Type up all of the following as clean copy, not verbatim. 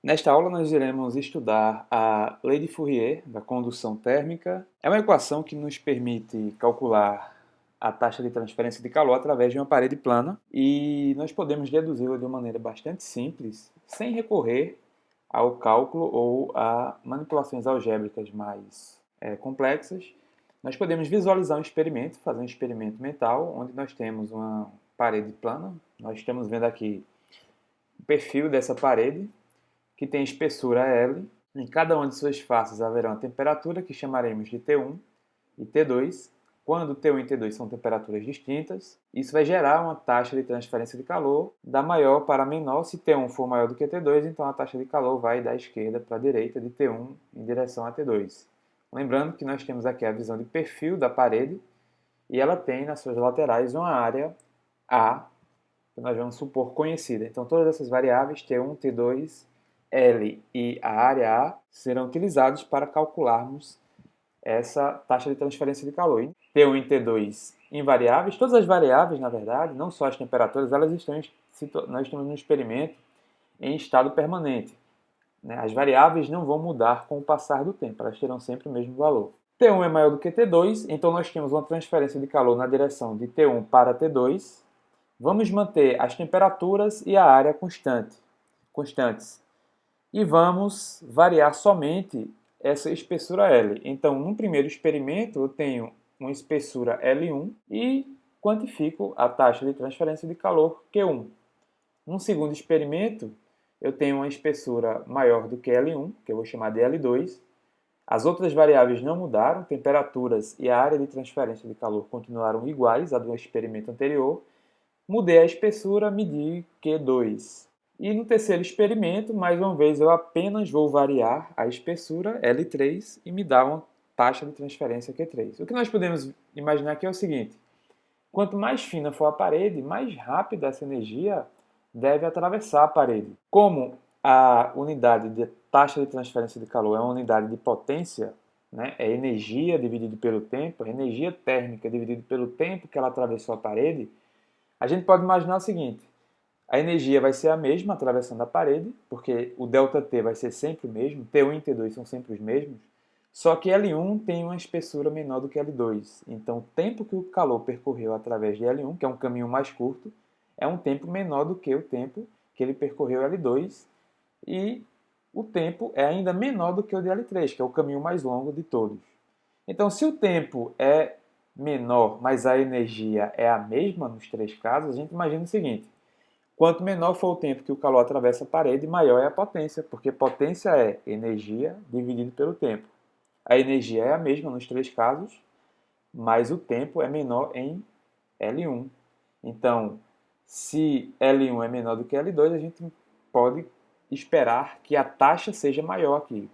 Nesta aula nós iremos estudar a lei de Fourier da condução térmica. É uma equação que nos permite calcular a taxa de transferência de calor através de uma parede plana e nós podemos deduzi-la de uma maneira bastante simples, sem recorrer ao cálculo ou a manipulações algébricas mais complexas. Nós podemos visualizar um experimento, fazer um experimento mental, onde nós temos uma parede plana. Nós estamos vendo aqui o perfil dessa parede, que tem espessura L. Em cada uma de suas faces haverá uma temperatura que chamaremos de T1 e T2. Quando T1 e T2 são temperaturas distintas, isso vai gerar uma taxa de transferência de calor da maior para a menor. Se T1 for maior do que T2, então a taxa de calor vai da esquerda para a direita, de T1 em direção a T2. Lembrando que nós temos aqui a visão de perfil da parede e ela tem nas suas laterais uma área A, que nós vamos supor conhecida. Então todas essas variáveis, T1, T2, L e a área A, serão utilizados para calcularmos essa taxa de transferência de calor. T1 e T2 invariáveis, todas as variáveis, na verdade, não só as temperaturas, nós estamos no experimento em estado permanente. As variáveis não vão mudar com o passar do tempo, elas terão sempre o mesmo valor. T1 é maior do que T2, então nós temos uma transferência de calor na direção de T1 para T2. Vamos manter as temperaturas e a área constantes. E vamos variar somente essa espessura L. Então, no primeiro experimento, eu tenho uma espessura L1 e quantifico a taxa de transferência de calor Q1. No segundo experimento, eu tenho uma espessura maior do que L1, que eu vou chamar de L2. As outras variáveis não mudaram, temperaturas e a área de transferência de calor continuaram iguais à do experimento anterior. Mudei a espessura, medi Q2. E no terceiro experimento, mais uma vez, eu apenas vou variar a espessura L3 e me dá uma taxa de transferência Q3. O que nós podemos imaginar aqui é o seguinte: quanto mais fina for a parede, mais rápida essa energia deve atravessar a parede. Como a unidade de taxa de transferência de calor é uma unidade de potência, é energia dividido pelo tempo, energia térmica dividido pelo tempo que ela atravessou a parede, a gente pode imaginar o seguinte: a energia vai ser a mesma atravessando a parede, porque o ΔT vai ser sempre o mesmo, T1 e T2 são sempre os mesmos, só que L1 tem uma espessura menor do que L2. Então, o tempo que o calor percorreu através de L1, que é um caminho mais curto, é um tempo menor do que o tempo que ele percorreu L2, e o tempo é ainda menor do que o de L3, que é o caminho mais longo de todos. Então, se o tempo é menor, mas a energia é a mesma nos três casos, a gente imagina o seguinte: quanto menor for o tempo que o calor atravessa a parede, maior é a potência, porque potência é energia dividido pelo tempo. A energia é a mesma nos três casos, mas o tempo é menor em L1. Então, se L1 é menor do que L2, a gente pode esperar que a taxa seja maior aqui.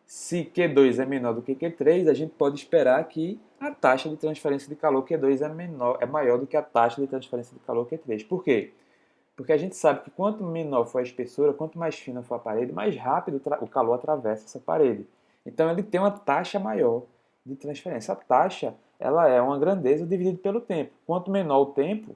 Se Q2 é menor do que Q3, a gente pode esperar que a taxa de transferência de calor Q2 é maior do que a taxa de transferência de calor Q3. Por quê? Porque a gente sabe que quanto menor for a espessura, quanto mais fina for a parede, mais rápido o calor atravessa essa parede. Então ele tem uma taxa maior de transferência. A taxa, ela é uma grandeza dividida pelo tempo. Quanto menor o tempo,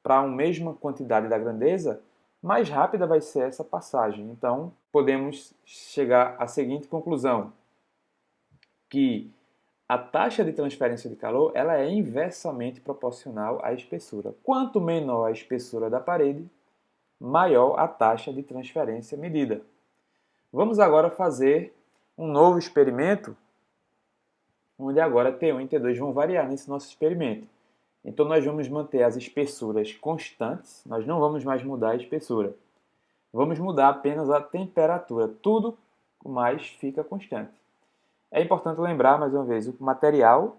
para a mesma quantidade da grandeza, mais rápida vai ser essa passagem. Então podemos chegar à seguinte conclusão: que a taxa de transferência de calor ela é inversamente proporcional à espessura. Quanto menor a espessura da parede, maior a taxa de transferência medida. Vamos agora fazer um novo experimento, onde agora T1 e T2 vão variar nesse nosso experimento. Então nós vamos manter as espessuras constantes, nós não vamos mais mudar a espessura. Vamos mudar apenas a temperatura, tudo mais fica constante. É importante lembrar, mais uma vez, o material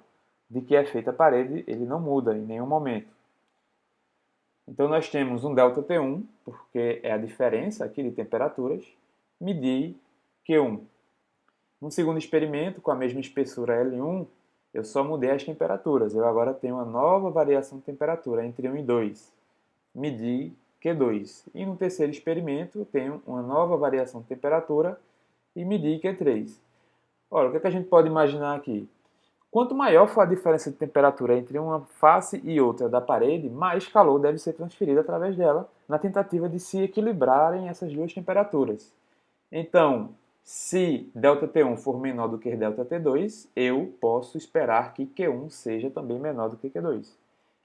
de que é feita a parede, ele não muda em nenhum momento. Então nós temos um ΔT1, porque é a diferença aqui de temperaturas, medir Q1. No segundo experimento, com a mesma espessura L1, eu só mudei as temperaturas. Eu agora tenho uma nova variação de temperatura entre 1 e 2. Medir Q2. E no terceiro experimento, eu tenho uma nova variação de temperatura e medir Q3. Ora, o que a gente pode imaginar aqui? Quanto maior for a diferença de temperatura entre uma face e outra da parede, mais calor deve ser transferido através dela, na tentativa de se equilibrarem essas duas temperaturas. Então, se ΔT1 for menor do que ΔT2, eu posso esperar que Q1 seja também menor do que Q2.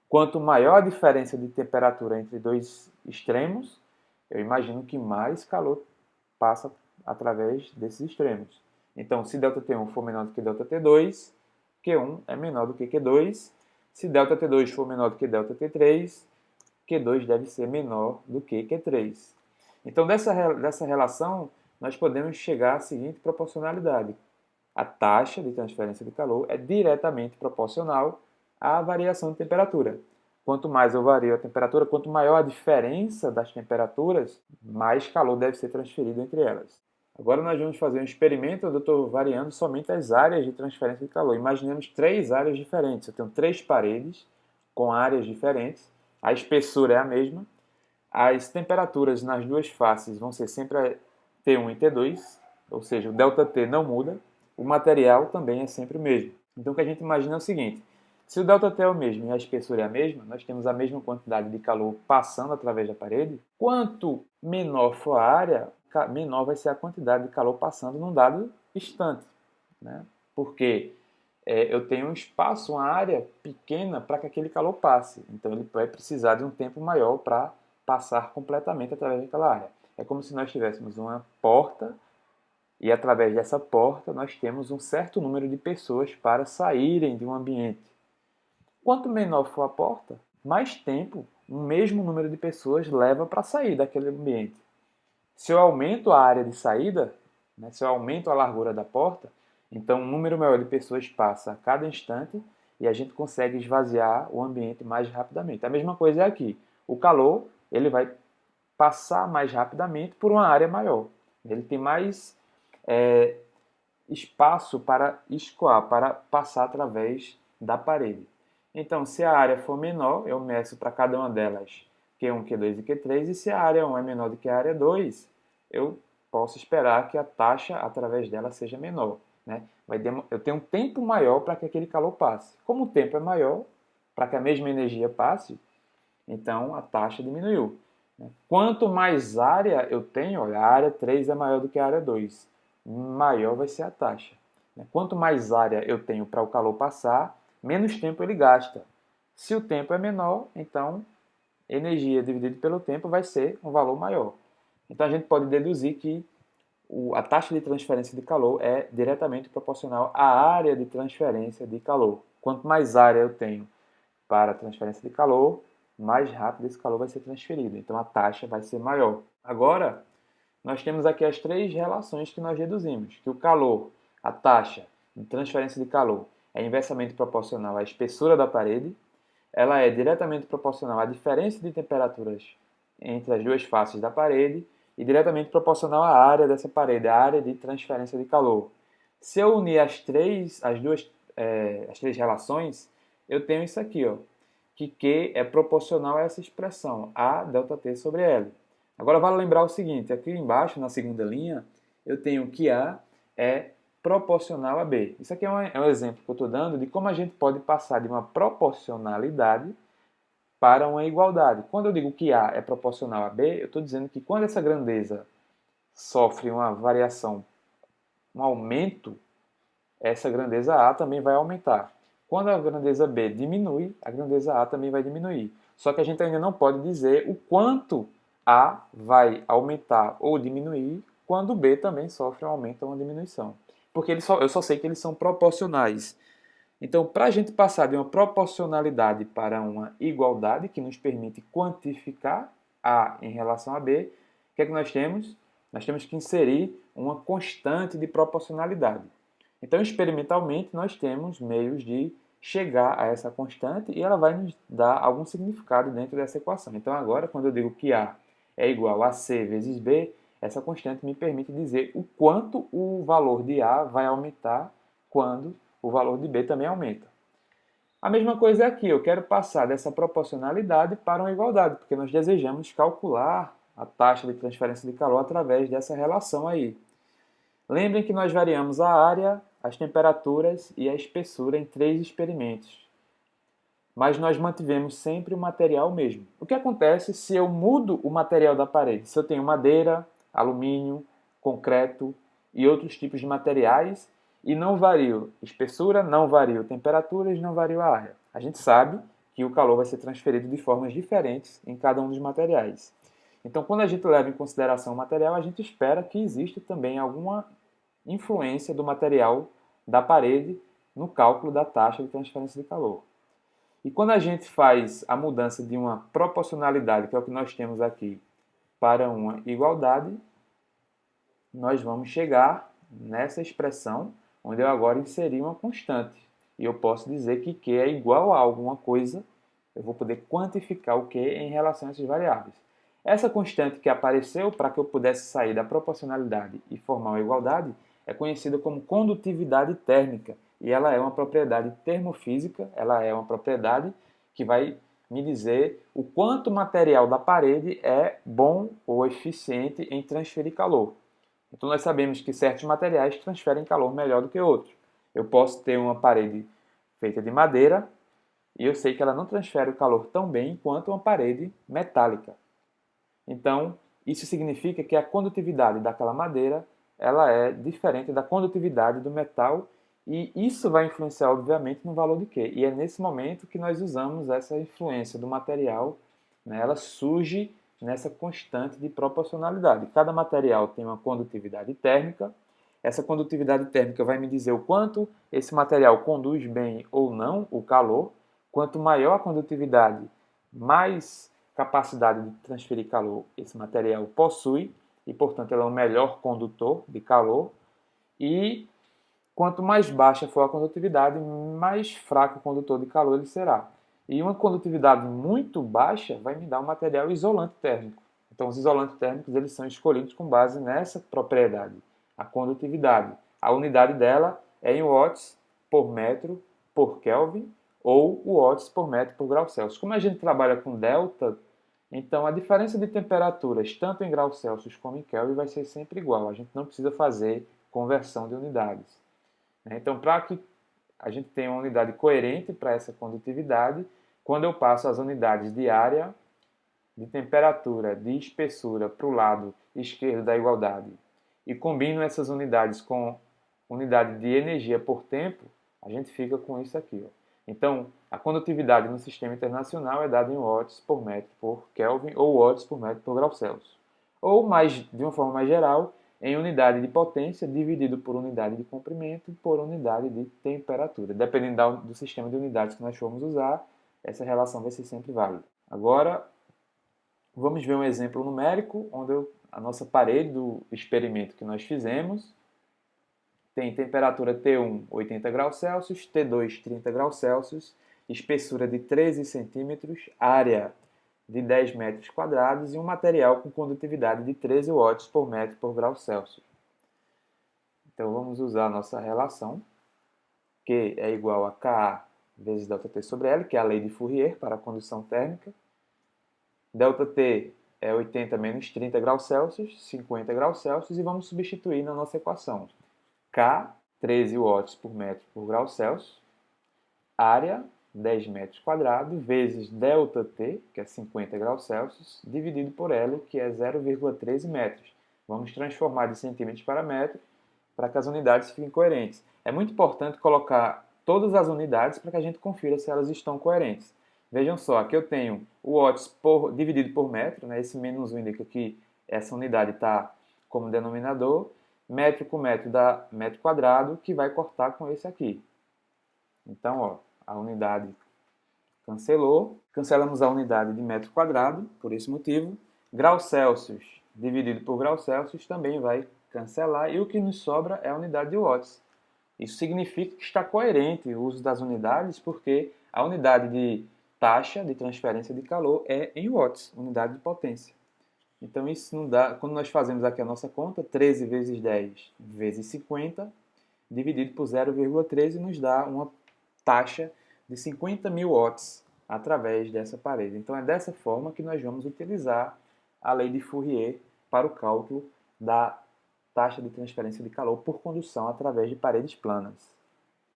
Quanto maior a diferença de temperatura entre dois extremos, eu imagino que mais calor passa através desses extremos. Então, se ΔT1 for menor do que ΔT2, Q1 é menor do que Q2. Se ΔT2 for menor do que ΔT3, Q2 deve ser menor do que Q3. Então, dessa relação, nós podemos chegar à seguinte proporcionalidade. A taxa de transferência de calor é diretamente proporcional à variação de temperatura. Quanto mais eu vario a temperatura, quanto maior a diferença das temperaturas, mais calor deve ser transferido entre elas. Agora nós vamos fazer um experimento onde eu estou variando somente as áreas de transferência de calor. Imaginemos três áreas diferentes. Eu tenho três paredes com áreas diferentes. A espessura é a mesma. As temperaturas nas duas faces vão ser sempre T1 e T2, ou seja, o ΔT não muda. O material também é sempre o mesmo. Então o que a gente imagina é o seguinte: se o ΔT é o mesmo e a espessura é a mesma, nós temos a mesma quantidade de calor passando através da parede. Quanto menor for a área, menor vai ser a quantidade de calor passando num dado instante, né? Porque eu tenho um espaço, uma área pequena para que aquele calor passe. Então ele vai precisar de um tempo maior para passar completamente através daquela área. É como se nós tivéssemos uma porta e através dessa porta nós temos um certo número de pessoas para saírem de um ambiente. Quanto menor for a porta, mais tempo o mesmo número de pessoas leva para sair daquele ambiente. Se eu aumento a área de saída, né, se eu aumento a largura da porta, então um número maior de pessoas passa a cada instante e a gente consegue esvaziar o ambiente mais rapidamente. A mesma coisa é aqui. O calor ele vai passar mais rapidamente por uma área maior. Ele tem mais espaço para escoar, para passar através da parede. Então, se a área for menor, eu meço para cada uma delas Q1, Q2 e Q3, e se a área 1 é menor do que a área 2, eu posso esperar que a taxa através dela seja menor, né? Eu tenho um tempo maior para que aquele calor passe. Como o tempo é maior, para que a mesma energia passe, então a taxa diminuiu. Quanto mais área eu tenho, olha, a área 3 é maior do que a área 2, maior vai ser a taxa. Quanto mais área eu tenho para o calor passar, menos tempo ele gasta. Se o tempo é menor, então energia dividido pelo tempo vai ser um valor maior. Então a gente pode deduzir que a taxa de transferência de calor é diretamente proporcional à área de transferência de calor. Quanto mais área eu tenho para a transferência de calor, mais rápido esse calor vai ser transferido. Então a taxa vai ser maior. Agora, nós temos aqui as três relações que nós deduzimos, que o calor, a taxa de transferência de calor, é inversamente proporcional à espessura da parede, ela é diretamente proporcional à diferença de temperaturas entre as duas faces da parede e diretamente proporcional à área dessa parede, a área de transferência de calor. Se eu unir as três relações, eu tenho isso aqui, ó, que Q é proporcional a essa expressão, A ΔT sobre L. Agora vale lembrar o seguinte, aqui embaixo, na segunda linha, eu tenho que A é proporcional a B. Isso aqui é um exemplo que eu estou dando de como a gente pode passar de uma proporcionalidade para uma igualdade. Quando eu digo que A é proporcional a B, eu estou dizendo que quando essa grandeza sofre uma variação, um aumento, essa grandeza A também vai aumentar. Quando a grandeza B diminui, a grandeza A também vai diminuir. Só que a gente ainda não pode dizer o quanto A vai aumentar ou diminuir quando B também sofre um aumento ou uma diminuição. Porque eu só sei que eles são proporcionais. Então, para a gente passar de uma proporcionalidade para uma igualdade, que nos permite quantificar A em relação a B, o que é que nós temos? Nós temos que inserir uma constante de proporcionalidade. Então, experimentalmente, nós temos meios de chegar a essa constante e ela vai nos dar algum significado dentro dessa equação. Então, agora, quando eu digo que A é igual a C vezes B, essa constante me permite dizer o quanto o valor de A vai aumentar quando o valor de B também aumenta. A mesma coisa é aqui, eu quero passar dessa proporcionalidade para uma igualdade, porque nós desejamos calcular a taxa de transferência de calor através dessa relação aí. Lembrem que nós variamos a área as temperaturas e a espessura em 3 experimentos, mas nós mantivemos sempre o material mesmo. O que acontece se eu mudo o material da parede? Se eu tenho madeira, alumínio, concreto e outros tipos de materiais e não vario espessura, não vario temperaturas, não vario a área. A gente sabe que o calor vai ser transferido de formas diferentes em cada um dos materiais. Então, quando a gente leva em consideração o material, a gente espera que exista também alguma influência do material da parede no cálculo da taxa de transferência de calor. E quando a gente faz a mudança de uma proporcionalidade, que é o que nós temos aqui, para uma igualdade, nós vamos chegar nessa expressão onde eu agora inseri uma constante. E eu posso dizer que Q é igual a alguma coisa, eu vou poder quantificar o Q em relação a essas variáveis. Essa constante que apareceu para que eu pudesse sair da proporcionalidade e formar uma igualdade é conhecida como condutividade térmica. E ela é uma propriedade termofísica, ela é uma propriedade que vai me dizer o quanto o material da parede é bom ou eficiente em transferir calor. Então nós sabemos que certos materiais transferem calor melhor do que outros. Eu posso ter uma parede feita de madeira e eu sei que ela não transfere o calor tão bem quanto uma parede metálica. Então, isso significa que a condutividade daquela madeira ela é diferente da condutividade do metal e isso vai influenciar, obviamente, no valor de Q. E é nesse momento que nós usamos essa influência do material, né? Ela surge nessa constante de proporcionalidade. Cada material tem uma condutividade térmica. Essa condutividade térmica vai me dizer o quanto esse material conduz bem ou não o calor. Quanto maior a condutividade, mais capacidade de transferir calor esse material possui e, portanto, ele é o melhor condutor de calor. E quanto mais baixa for a condutividade, mais fraco o condutor de calor ele será. E uma condutividade muito baixa vai me dar um material isolante térmico. Então, os isolantes térmicos eles são escolhidos com base nessa propriedade, a condutividade. A unidade dela é em watts por metro por Kelvin ou watts por metro por grau Celsius. Como a gente trabalha com delta, então a diferença de temperaturas, tanto em graus Celsius como em Kelvin, vai ser sempre igual. A gente não precisa fazer conversão de unidades. Então, para que a gente tenha uma unidade coerente para essa condutividade, quando eu passo as unidades de área, de temperatura, de espessura para o lado esquerdo da igualdade e combino essas unidades com unidade de energia por tempo, a gente fica com isso aqui. Ó. Então, a condutividade no sistema internacional é dada em watts por metro por Kelvin ou watts por metro por grau Celsius. Ou, de uma forma mais geral, em unidade de potência dividido por unidade de comprimento por unidade de temperatura. Dependendo do sistema de unidades que nós formos usar, essa relação vai ser sempre válida. Agora, vamos ver um exemplo numérico, onde a nossa parede do experimento que nós fizemos tem temperatura T1 80 graus Celsius, T2 30 graus Celsius, espessura de 13 centímetros, área de 10 metros quadrados e um material com condutividade de 13 watts por metro por grau Celsius. Então vamos usar a nossa relação, Q é igual a Ka vezes ΔT sobre L, que é a lei de Fourier para a condução térmica. ΔT é 80 menos 30 graus Celsius, 50 graus Celsius, e vamos substituir na nossa equação. K, 13 watts por metro por grau Celsius, área, 10 metros quadrados, vezes ΔT, que é 50 graus Celsius, dividido por L, que é 0,13 metros. Vamos transformar de centímetros para metros para que as unidades fiquem coerentes. É muito importante colocar todas as unidades para que a gente confira se elas estão coerentes. Vejam só, aqui eu tenho o watts dividido por metro, né? Esse menos 1 indica que essa unidade está como denominador, metro com metro dá metro quadrado, que vai cortar com esse aqui. Então, ó, a unidade cancelou, cancelamos a unidade de metro quadrado, por esse motivo. Grau Celsius dividido por grau Celsius também vai cancelar, e o que nos sobra é a unidade de watts. Isso significa que está coerente o uso das unidades, porque a unidade de taxa de transferência de calor é em watts, unidade de potência. Então isso não dá, quando nós fazemos aqui a nossa conta, 13 vezes 10 vezes 50, dividido por 0,13 nos dá uma taxa de 50.000 watts através dessa parede. Então é dessa forma que nós vamos utilizar a lei de Fourier para o cálculo da taxa de transferência de calor por condução através de paredes planas.